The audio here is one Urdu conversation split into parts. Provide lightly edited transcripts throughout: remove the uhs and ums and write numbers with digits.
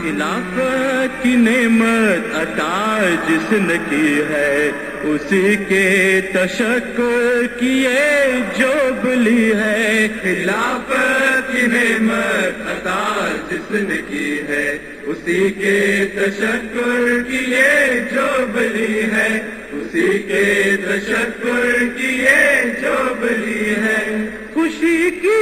خلافت کی نعمت عطا جس نے کی ہے اسی کے تشکر کی یہ جو بلی ہے. خلافت کی نعمت عطا جس نے کی ہے اسی کے تشکر کی یہ جو بلی ہے. اسی کے تشکر کی یہ جو بلی ہے. خوشی کی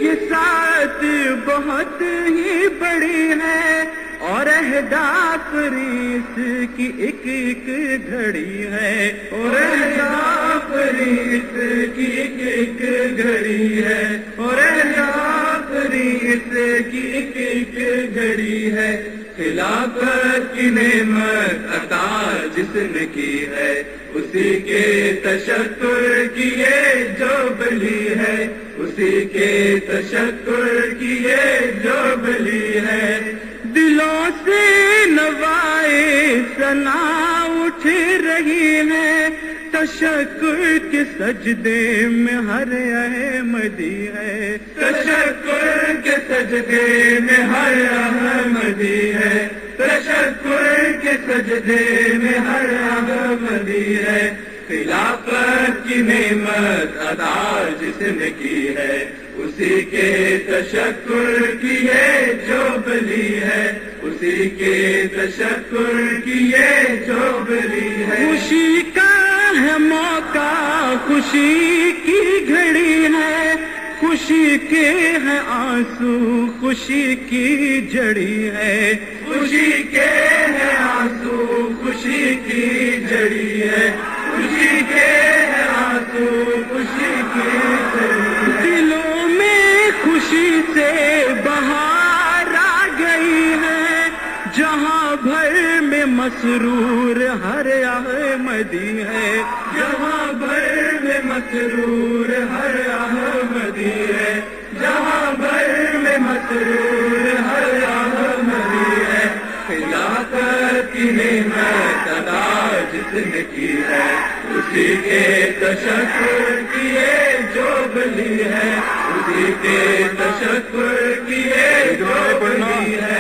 یہ ساتھ بہت ہی بڑی ہے اور اہداف ریس کی ایک ایک گھڑی ہے. اور اہداف ریس کی ایک ایک گھڑی ہے. اور اہداف ریس کی ایک ایک گھڑی ہے. خلافت کی نعمت عطا جس نے کی ہے اسی کے تشکر کی یہ جو بلی ہے. اسی کے تشکر کی یہ جو بلی ہے. دلوں سے نوائے ثنا اٹھ رہی ہے تشکر کے سجدے میں ہر احمدی ہے. تشکر کے سجدے میں ہر احمدی ہے. تشکر کے سجدے میں ہر احمدی ہے. خلافت کی نعمت عطا جس نے کی ہے اسی کے تشکر کی یہ جو بلی ہے. اسی کے تشکر کی یہ جو بلی ہے. خوشی کا ہے موقع خوشی کی گھڑی ہے. خوشی کے ہے آنسو خوشی کی جڑی ہے. خوشی کے ہے آنسو خوشی کی جڑی ہے. خوشی کے ہے آنسو خوشی کی جڑی ہے. دلوں میں خوشی سے بہار آ گئی ہے جہاں بھر میں مسرور ہر احمدی ہے. جہاں بھر میں مسرور ہر احمدی ہے. جہاں بھر میں مسرور ہر احمدی ہے. خلافت کی نعمت عطا جس نے کی ہے اسی کے تشکر کی یہ جو بلی ہے. اسی کے تشکر کی یہ جو بلی ہے.